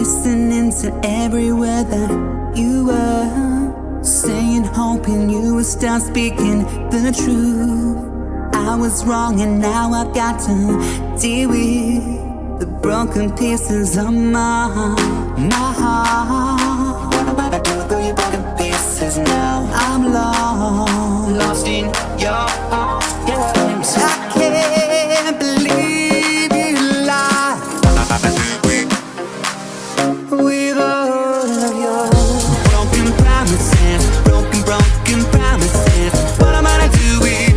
listening to every word that you were saying, hoping you would start speaking the truth. I was wrong and now I've got to deal with the broken pieces of my heart. My heart. What am I to do with all your broken pieces now? I'm lost in your arms. I can't believe you lied with all of your broken promises, broken promises. What am I to do with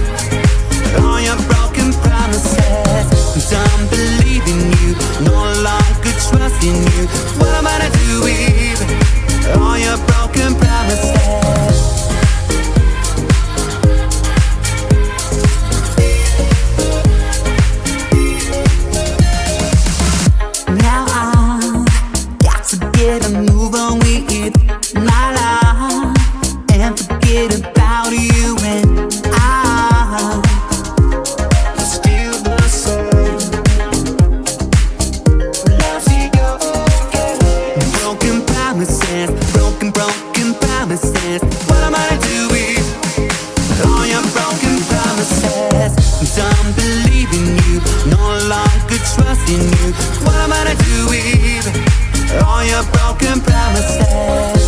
all your broken promises? Done believing you, no longer trusting you. What am I to do with all your broken promises? Now I've got to get a move on with my life and forget about you, and I still the same. Love's again. Broken promises, broken promises. What am I to do with all your broken promises? Done believing you, no longer trusting you. What am I to do with all your broken promises?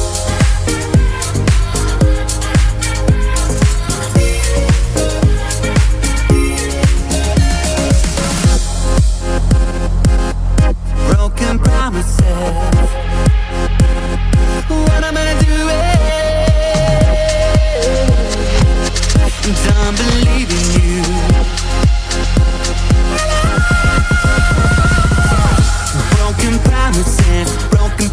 Broken promises. What am I to do with done believing you? Broken promises, broken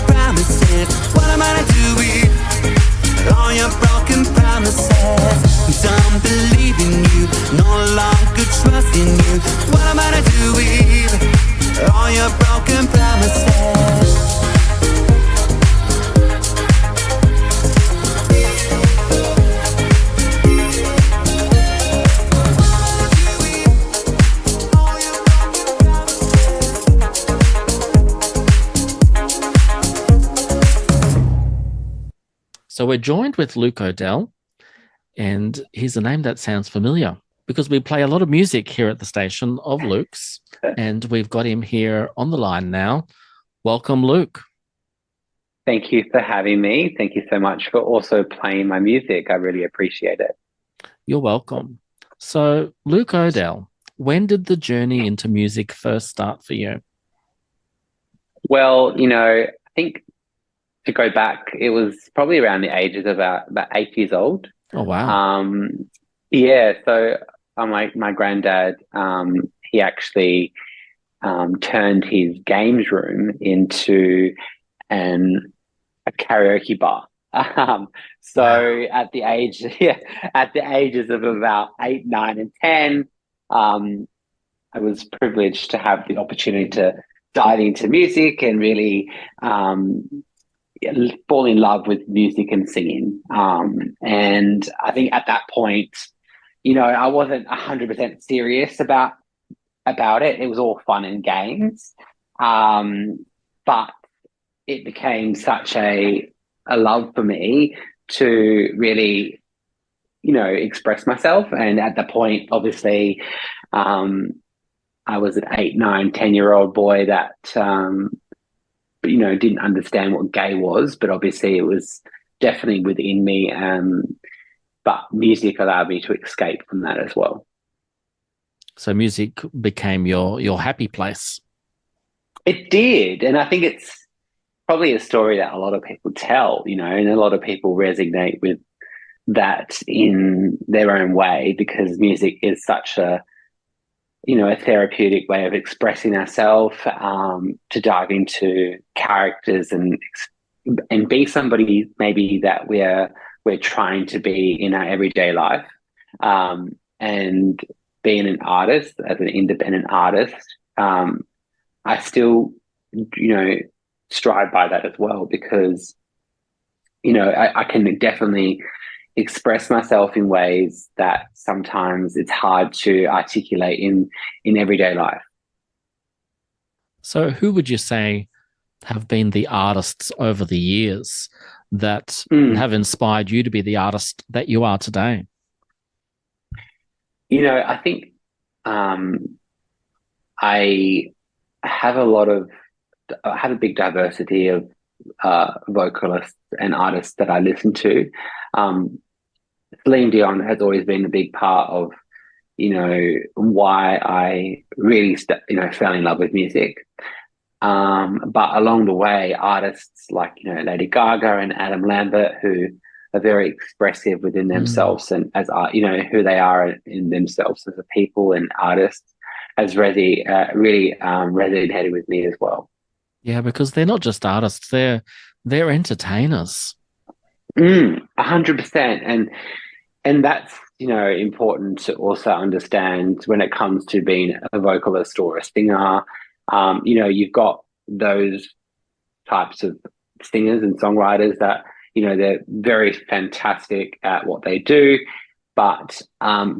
promises. What am I to do with all your broken promises? Done believing you, no longer trusting you. What am I to do with all your broken promises? So we're joined with Luke O'Dell, and he's a name that sounds familiar because we play a lot of music here at the station of Luke's, and we've got him here on the line now. Welcome, Luke. Thank you for having me. Thank you so much for also playing my music. I really appreciate it. You're welcome. So, Luke O'Dell, when did the journey into music first start for you? Well, I think to go back, it was probably around the ages of about 8 years old. Oh, wow. Yeah, so my granddad, he actually turned his games room into a karaoke bar. So at the ages of about 8, 9, and 10, I was privileged to have the opportunity to dive into music and really fall in love with music and singing. And I think at that point, I wasn't 100% serious about it. It was all fun and games. But it became such a love for me to really, express myself. And at the point, obviously, I was an 8, 9, 10-year-old boy that, didn't understand what gay was, but obviously it was definitely within me. But music allowed me to escape from that as well. So music became your happy place. It did. And I think it's probably a story that a lot of people tell, and a lot of people resonate with that in their own way, because music is such a therapeutic way of expressing ourselves, to dive into characters and be somebody maybe that we're trying to be in our everyday life. And being an artist, as an independent artist, I still, strive by that as well, because, I can definitely express myself in ways that sometimes it's hard to articulate in everyday life. So who would you say have been the artists over the years that Mm. have inspired you to be the artist that you are today? I think I have I have a big diversity of vocalists and artists that I listen to. Um, Celine Dion has always been a big part of, why I really, fell in love with music. But along the way, artists like, Lady Gaga and Adam Lambert, who are very expressive within Mm. themselves and as art, who they are in themselves as a people and artists, has really resonated with me as well. Yeah, because they're not just artists, they're entertainers. 100%. And that's, important to also understand when it comes to being a vocalist or a singer. You've got those types of singers and songwriters that, they're very fantastic at what they do. But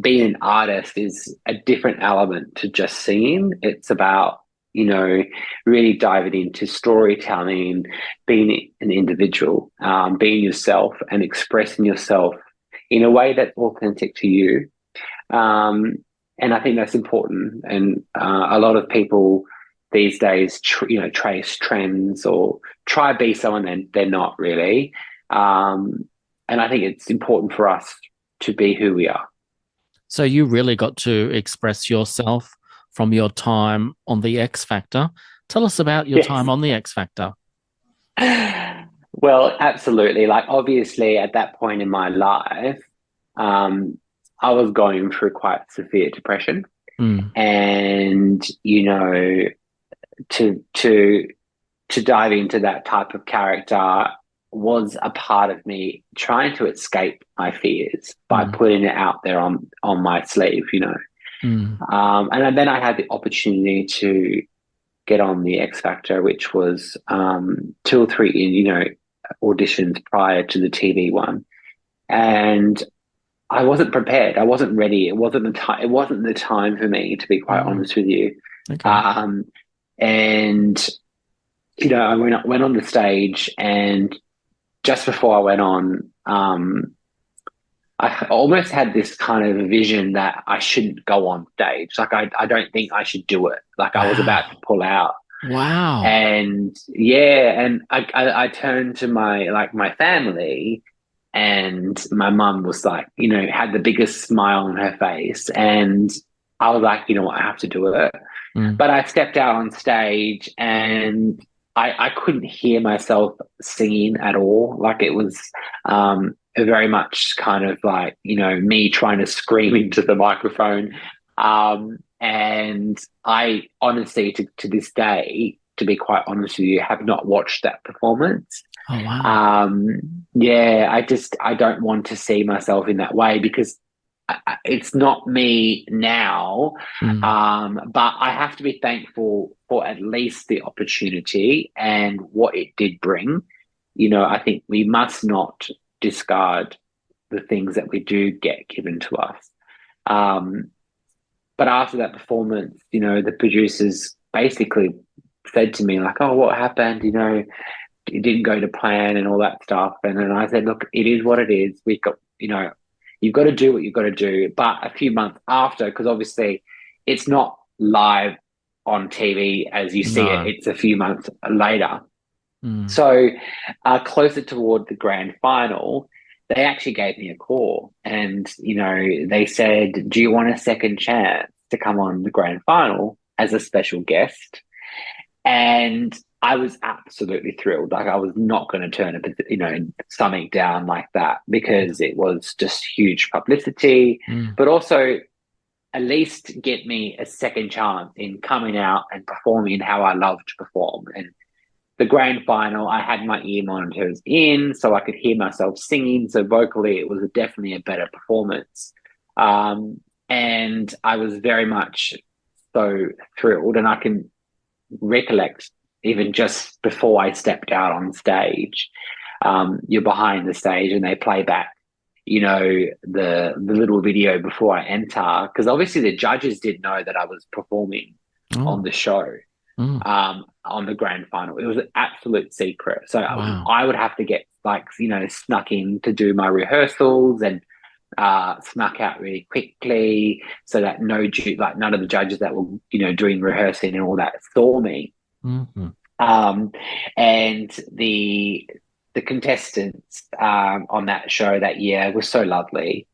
being an artist is a different element to just singing. It's about, really diving into storytelling, being an individual, being yourself and expressing yourself in a way that's authentic to you. And I think that's important. And a lot of people these days, trace trends or try to be someone they're not really. And I think it's important for us to be who we are. So you really got to express yourself from your time on The X Factor. Tell us about your Yes. time on The X Factor. Well, absolutely. Like, obviously, at that point in my life, I was going through quite severe depression, Mm. and to dive into that type of character was a part of me trying to escape my fears by putting it out there on my sleeve. Mm. And then I had the opportunity to get on the X Factor, which was 2 or 3 auditions prior to the TV one, and I wasn't prepared. I wasn't ready. It wasn't the time. It wasn't the time for me, to be quite honest with you. Okay. And I went on the stage, and just before I went on, I almost had this kind of vision that I shouldn't go on stage. Like, I don't think I should do it. Like, I was about to pull out. Wow. And yeah, and I turned to my family, and my mum was like, had the biggest smile on her face, and I was like, what, I have to do it. But I stepped out on stage, and I couldn't hear myself singing at all. Like, it was very much kind of like, me trying to scream into the microphone. And I honestly, to this day, to be quite honest with you, have not watched that performance. Oh, wow. Yeah, I don't want to see myself in that way, because it's not me now. But I have to be thankful for at least the opportunity and what it did bring. I think we must not discard the things that we do get given to us. But after that performance, the producers basically said to me, like, "Oh, what happened? It didn't go to plan and all that stuff." And then I said, "Look, it is what it is. We've got, you've got to do what you've got to do." But a few months after, because obviously it's not live on TV as you see No. it, it's a few months later. So closer toward the grand final, they actually gave me a call, and they said, "Do you want a second chance to come on the grand final as a special guest?" And I was absolutely thrilled. Like, I was not going to turn something down like that, because it was just huge publicity, but also at least get me a second chance in coming out and performing how I love to perform. And the grand final, I had my ear monitors in so I could hear myself singing. So vocally, it was definitely a better performance. And I was very much so thrilled. And I can recollect, even just before I stepped out on stage, you're behind the stage and they play back, the little video before I enter. Because obviously the judges didn't know that I was performing on the show. Mm. On the grand final. It was an absolute secret. So Wow. I would have to get snuck in to do my rehearsals and snuck out really quickly so that none of the judges that were doing rehearsing and all that saw me. Mm-hmm. And the contestants on that show that year were so lovely.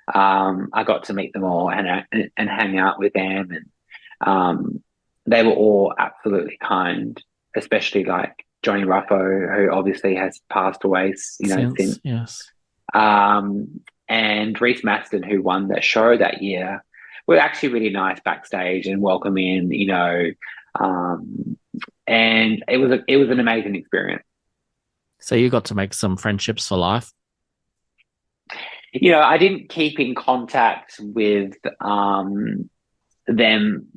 I got to meet them all and hang out with them, and they were all absolutely kind, especially like Johnny Ruffo, who obviously has passed away, since. Yes. And Reese Maston, who won that show that year, were actually really nice backstage and welcoming, and it was an amazing experience. So you got to make some friendships for life. I didn't keep in contact with them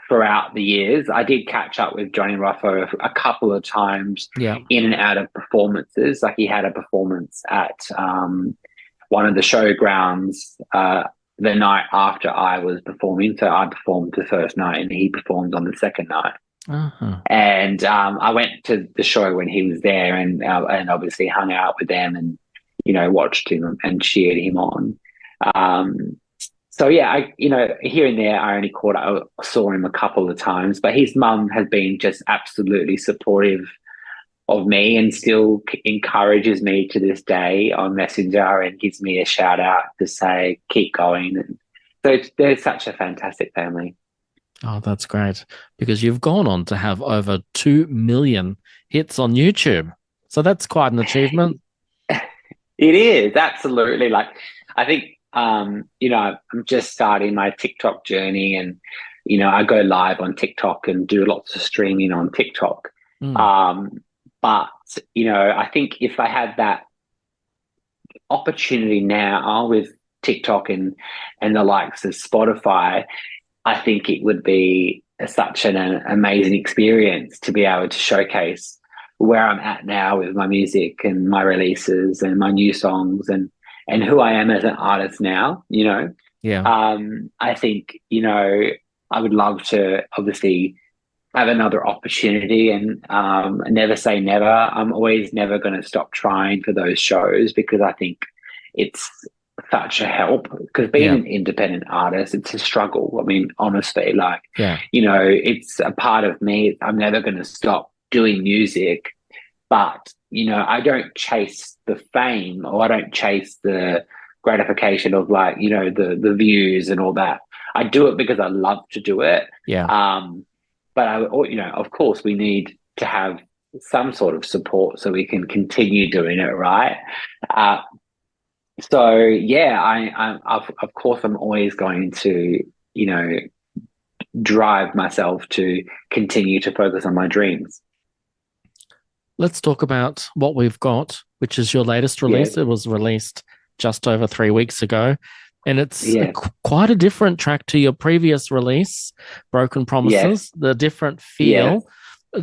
throughout the years. I did catch up with Johnny Ruffo a couple of times in and out of performances. Like he had a performance at one of the showgrounds the night after I was performing. So I performed the first night and he performed on the second night. Uh-huh. And I went to the show when he was there and obviously hung out with them and, watched him and cheered him on. So yeah, here and there, I only saw him a couple of times, but his mum has been just absolutely supportive of me and still encourages me to this day on Messenger and gives me a shout out to say, keep going. And so they're such a fantastic family. Oh, that's great, because you've gone on to have over 2 million hits on YouTube. So that's quite an achievement. It is, absolutely. Like, I think, I'm just starting my TikTok journey and, I go live on TikTok and do lots of streaming on TikTok. But, I think if I had that opportunity now with TikTok and the likes of Spotify, I think it would be such an amazing experience to be able to showcase where I'm at now with my music and my releases and my new songs and who I am as an artist now, Yeah. I think, I would love to obviously have another opportunity and never say never. I'm always never going to stop trying for those shows because I think it's such a help, because being an independent artist, it's a struggle. I mean, honestly, it's a part of me. I'm never going to stop doing music, but I don't chase the fame or I don't chase the gratification of the views and all that. I do it because I love to do it. But of course we need to have some sort of support so we can continue doing it, right? So yeah, I of course I'm always going to drive myself to continue to focus on my dreams. Let's talk about what we've got, which is your latest release. It was released just over 3 weeks ago, and it's quite a different track to your previous release, Broken Promises, the different feel.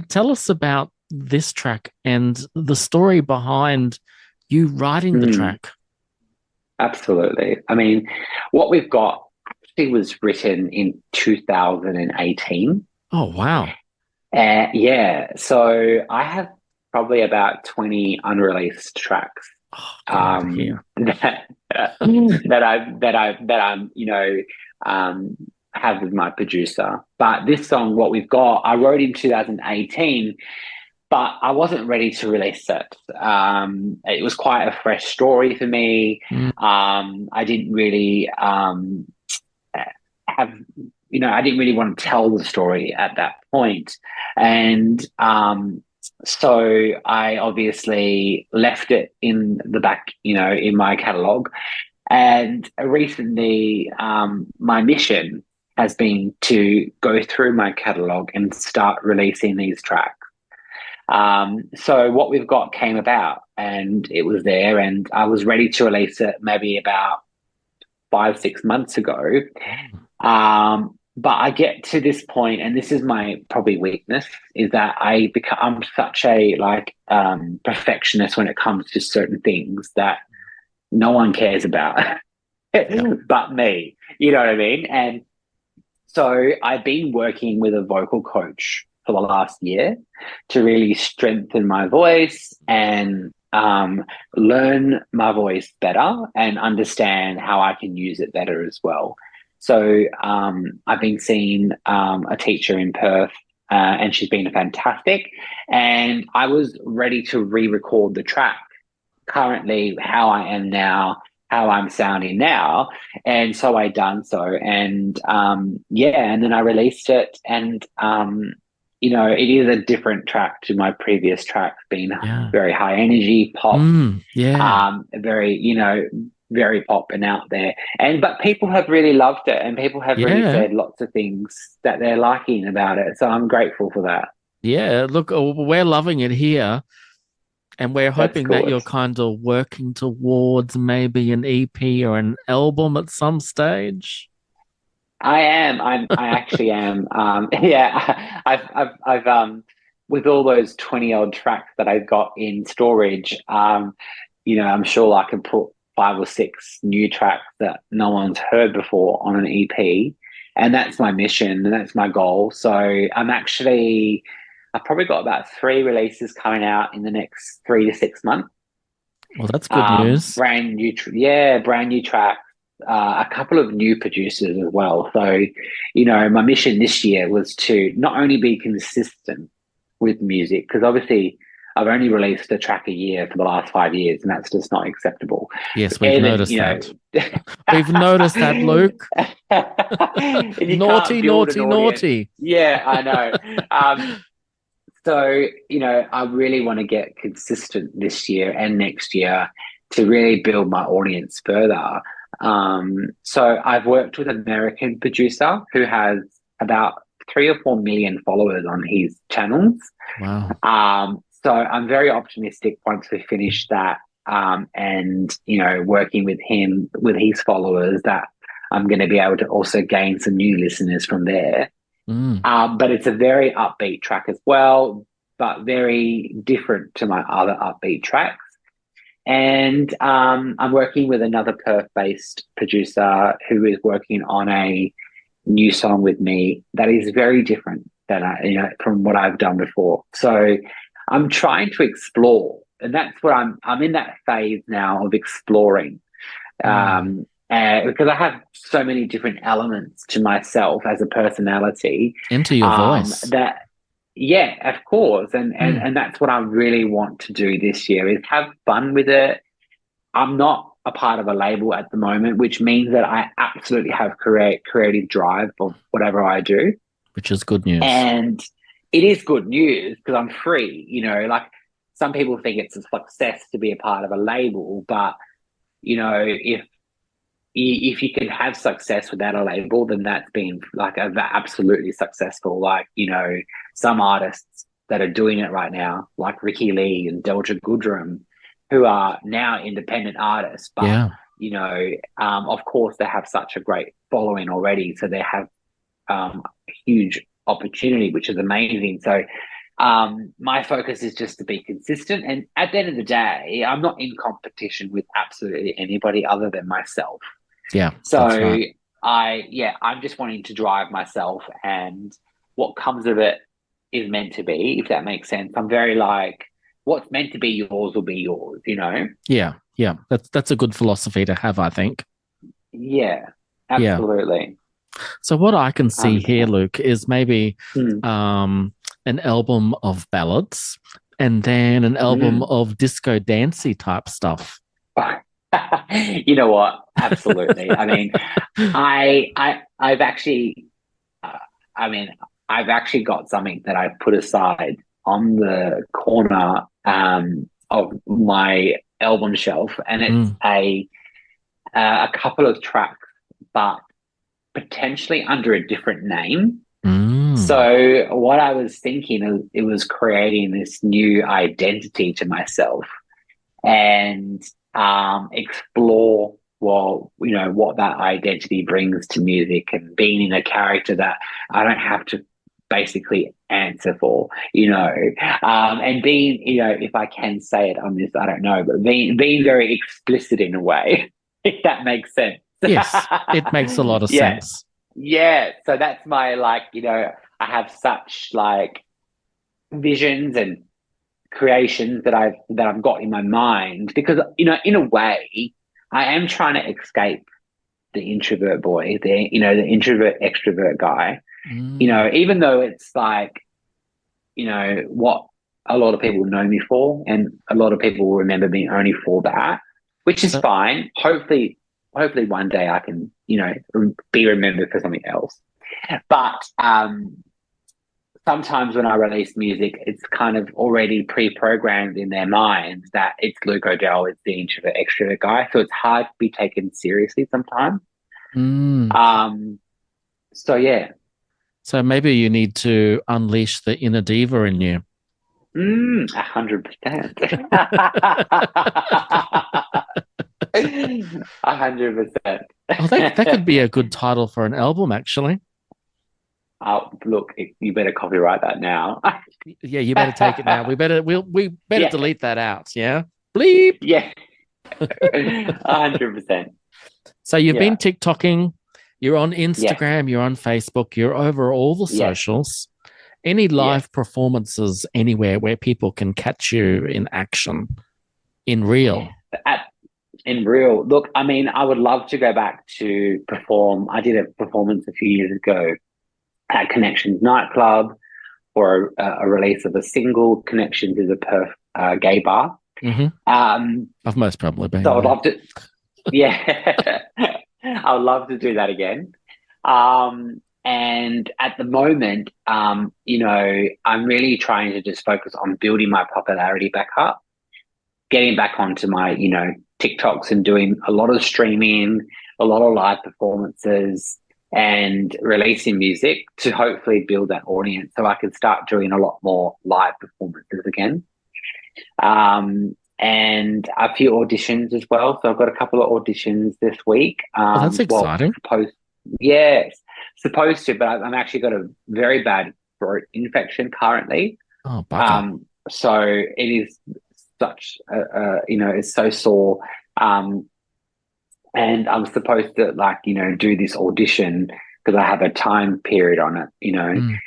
Tell us about this track and the story behind you writing the track. Absolutely. I mean, what we've got actually was written in 2018. Oh, wow. So I have probably about 20 unreleased tracks that I'm have with my producer. But this song, what we've got, I wrote in 2018, but I wasn't ready to release it. It was quite a fresh story for me. I didn't really I didn't really want to tell the story at that point. And so I obviously left it in the back, in my catalogue. And recently, my mission has been to go through my catalogue and start releasing these tracks. So what we've got came about and it was there and I was ready to release it maybe about 5-6 months ago. But I get to this point, and this is my probably weakness, is that I'm such a perfectionist when it comes to certain things that no one cares about but me. You know what I mean? And so I've been working with a vocal coach for the last year to really strengthen my voice and learn my voice better and understand how I can use it better as well. So I've been seeing a teacher in Perth, and she's been fantastic. And I was ready to re-record the track currently, how I am now, how I'm sounding now. And so I done so. And and then I released it. And, it is a different track to my previous track, being very high energy, pop, very, very pop and out there. But people have really loved it, and people have really said lots of things that they're liking about it. So I'm grateful for that. Yeah, look, we're loving it here. And we're hoping that you're kind of working towards maybe an EP or an album at some stage. I am. I actually am. I've with all those 20-odd tracks that I've got in storage, I'm sure I can put 5 or 6 new tracks that no one's heard before on an EP. And that's my mission and that's my goal. So I've probably got about 3 releases coming out in the next 3 to 6 months. Well, that's good news. Brand new tracks, a couple of new producers as well. So, my mission this year was to not only be consistent with music, because obviously I've only released a track a year for the last 5 years, and that's just not acceptable. Yes, we've noticed that. We've noticed that, Luke. Naughty. Yeah, I know. So, I really want to get consistent this year and next year to really build my audience further. So I've worked with an American producer who has about 3 or 4 million followers on his channels. Wow. So I'm very optimistic once we finish that, and, working with him, with his followers, that I'm going to be able to also gain some new listeners from there. But it's a very upbeat track as well, but very different to my other upbeat tracks. And I'm working with another Perth-based producer who is working on a new song with me that is very different than from what I've done before. So I'm trying to explore, and that's what I'm in that phase now of exploring. Because I have so many different elements to myself as a personality. Into your voice. Of course. And that's what I really want to do this year, is have fun with it. I'm not a part of a label at the moment, which means that I absolutely have creative drive for whatever I do. Which is good news. And it is good news because I'm free, like some people think it's a success to be a part of a label, but, if you can have success without a label, then that's been like absolutely successful. Like, some artists that are doing it right now, like Ricky Lee and Delta Goodrem, who are now independent artists, but, of course they have such a great following already. So they have a huge opportunity, which is amazing. So my focus is just to be consistent. And at the end of the day, I'm not in competition with absolutely anybody other than myself. Yeah. So right. I'm just wanting to drive myself, and what comes of it is meant to be, if that makes sense. I'm very like, what's meant to be yours will be yours, Yeah. That's a good philosophy to have, I think. Yeah, absolutely. Yeah. So what I can see here, Luke, is maybe an album of ballads and then an album of disco dancey type stuff. You know what? Absolutely. I mean, I've actually got something that I've put aside on the corner of my album shelf, and it's a couple of tracks, but potentially under a different name. So what I was thinking, it was creating this new identity to myself, and explore what that identity brings to music, and being in a character that I don't have to basically answer for, and being, if I can say it on this, I don't know, but being very explicit in a way, if that makes sense. Yes, it makes a lot of sense. Yeah. So that's my, I have such visions and creations that I've got in my mind, because in a way I am trying to escape the introvert boy, the introvert extrovert guy. Mm. Even though it's like, what a lot of people know me for, and a lot of people will remember me only for that, which is So, fine. Hopefully one day I can, be remembered for something else. But sometimes when I release music, it's kind of already pre-programmed in their minds that it's Luke O'Dell, it's the introvert extrovert guy. So it's hard to be taken seriously sometimes. mm. So yeah. So maybe you need to unleash the inner diva in you. 100%. 100%. Oh, that could be a good title for an album, actually. Oh, look, you better copyright that now. Yeah, you better take it now. We better Yeah, delete that out. Yeah, bleep. yeah, 100%. So you've Yeah, been TikToking. You're on yeah, Instagram. You're on Facebook. You're over all the yeah, socials. Any yeah. live performances anywhere where people can catch you in action, in real? At, in real, look, I mean, I would love to go back to perform. I did a performance a few years ago at Connections nightclub for a release of a single. Connections is a Perth gay bar. Mm-hmm. Um, I've most probably been so I'd there. love to, yeah, I would love to do that again. And at the moment, I'm really trying to just focus on building my popularity back up, getting back onto my, TikToks and doing a lot of streaming, a lot of live performances, and releasing music to hopefully build that audience so I can start doing a lot more live performances again. And a few auditions as well. So I've got a couple of auditions this week. Oh, that's exciting. Yes, supposed to, but I'm actually got a very bad throat infection currently. Oh, bugger. So it is such it's so sore. And I'm supposed to do this audition because I have a time period on it. Mm.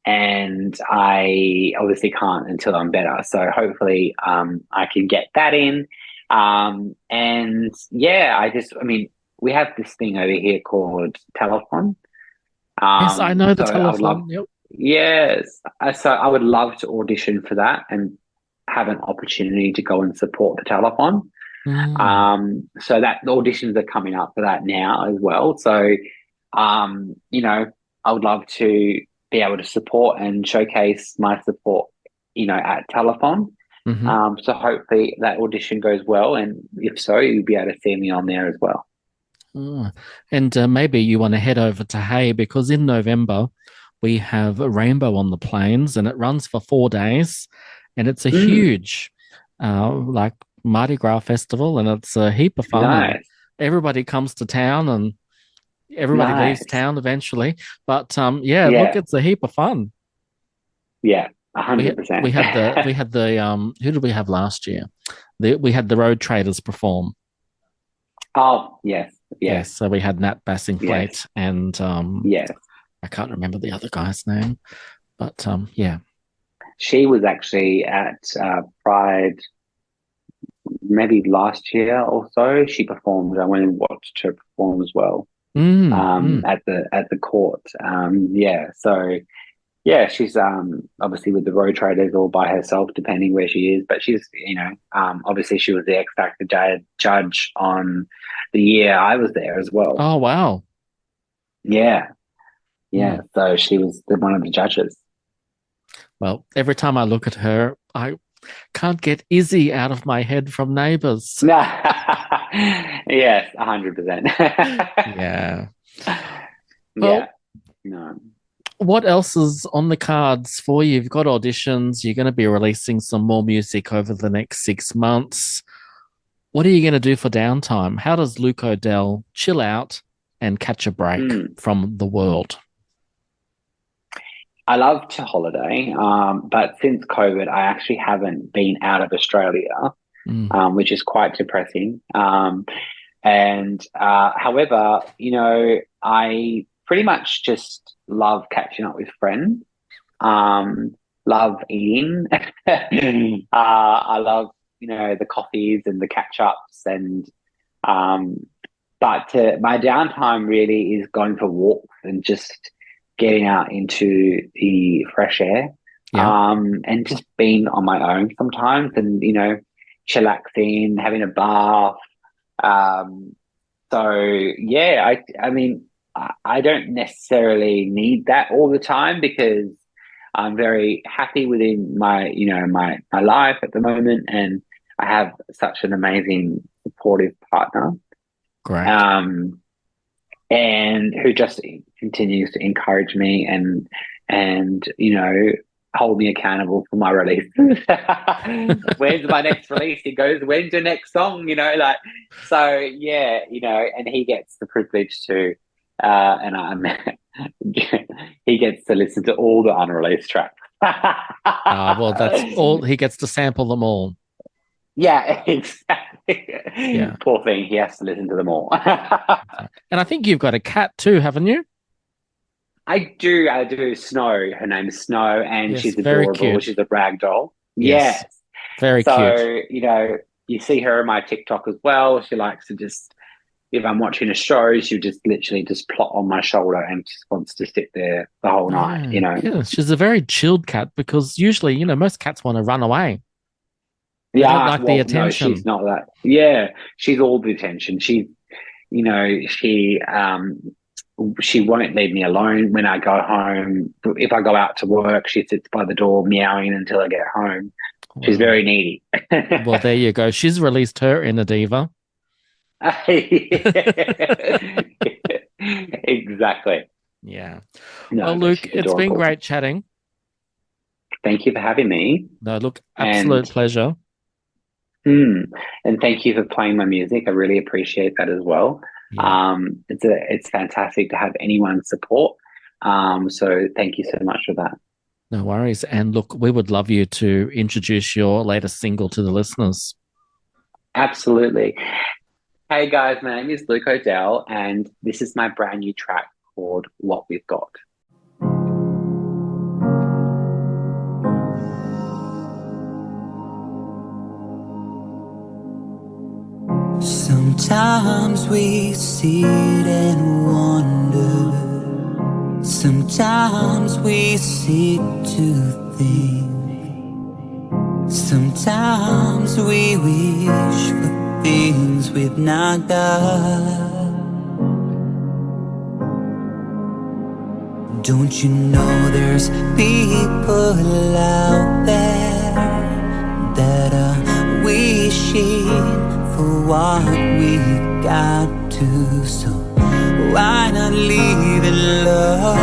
And I obviously can't until I'm better. So hopefully I can get that in. And yeah, I mean, we have this thing over here called Telethon. Yes, I know the So I would love, telephone. Yep. yes. So I would love to audition for that and have an opportunity to go and support the Telethon. Mm. So that the auditions are coming up for that now as well. So, I would love to be able to support and showcase my support, at Telethon. Mm-hmm. So hopefully that audition goes well, and if so, you'll be able to see me on there as well. Oh. And maybe you want to head over to Hay because in November we have a Rainbow on the Plains and it runs for 4 days and it's a huge like Mardi Gras festival and it's a heap of fun. Nice. Everybody comes to town and everybody leaves town eventually. But Yeah. look, it's a heap of fun. Yeah, 100%. We had the who did we have last year? We had the Road Traders perform. Oh, yes. Yes, so we had Nat Bassingthwaite and yes. I can't remember the other guy's name, but yeah. She was actually at Pride maybe last year or so. She performed. I went and watched her perform as well. At the court. So yeah, she's obviously with the Road Traders or by herself, depending where she is. But she's, obviously she was the X Factor judge on the year I was there as well. Oh wow. Yeah. So she was one of the judges. Well, every time I look at her, I can't get Izzy out of my head from Neighbours. Yes, 100%. Yeah. Well, no. What else is on the cards for you? You've got auditions. You're going to be releasing some more music over the next 6 months. What are you going to do for downtime? How does Luke O'Dell chill out and catch a break from the world? I love to holiday, but since COVID, I actually haven't been out of Australia, which is quite depressing. However, I pretty much just love catching up with friends. love eating. I love, the coffees and the catch ups, and but my downtime really is going for walks and just getting out into the fresh air, and just being on my own sometimes, and chillaxing, having a bath. So yeah, I mean, I don't necessarily need that all the time because I'm very happy within my my life at the moment, and I have such an amazing supportive partner. Great. And who just continues to encourage me and hold me accountable for my release. When's my next release? He goes, when's your next song? So yeah, and he gets the privilege to, and he gets to listen to all the unreleased tracks. Well, that's all. He gets to sample them all. Yeah, exactly. Yeah. Poor thing, he has to listen to them all. And I think you've got a cat too, haven't you? I do. Snow. Her name is Snow, and Yes, she's very adorable. cute. She's a rag doll. Yes. Yes. Very cute. So, you see her on my TikTok as well. She likes to just, if I'm watching a show, she'll just literally just plot on my shoulder and just wants to sit there the whole night, Yeah, she's a very chilled cat because usually, most cats want to run away. They Yeah, don't like the attention. No, she's not that. Yeah, she's all the attention. She won't leave me alone when I go home. If I go out to work, she sits by the door meowing until I get home. She's very needy. Well, there you go. She's released her inner diva. Exactly. Yeah. No, well, Luke, she's it's been adorable. great chatting. Thank you for having me. No, look, absolute pleasure. And thank you for playing my music. I really appreciate that as well. Yeah. It's fantastic to have anyone's support. So thank you so much for that. No worries. And look, we would love you to introduce your latest single to the listeners. Absolutely. Hey guys, my name is Luke O'Dell, and this is my brand new track called What We've Got. Sometimes we sit and wonder. Sometimes we sit to think. Sometimes we wish for things we've not got. Don't you know there's people out there that are wishing for what we've got to, so why not live in love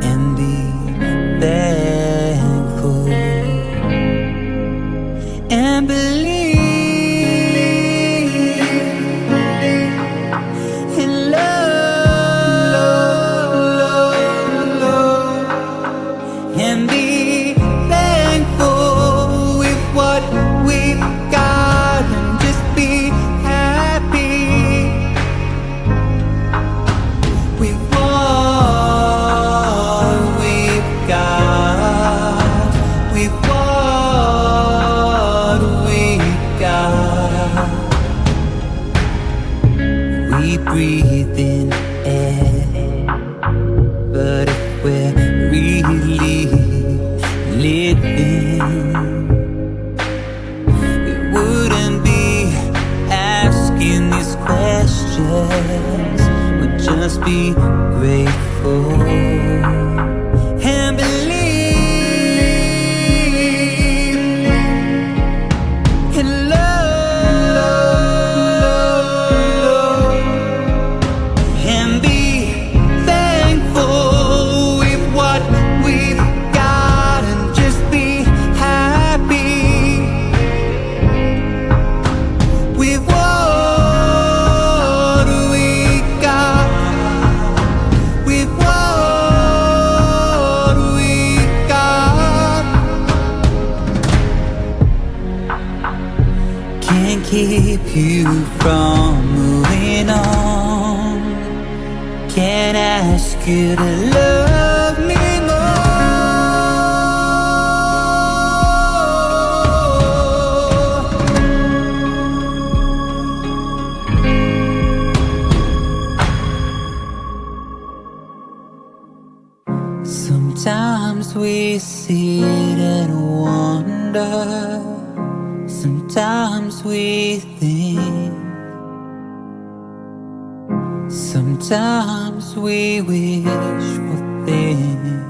and be thankful and believe in love and be thankful with what we've got and just be happy with what we've got, with what we've got. We breathe in air, but if we're really living, we wouldn't be asking these questions. We'd just be grateful and believe in love and be thankful with what we've got and just be happy with what we got, with what we got. Can't keep you from moving on. Can't ask you to love me more. sit and wonder. Sometimes we think, sometimes we wish for things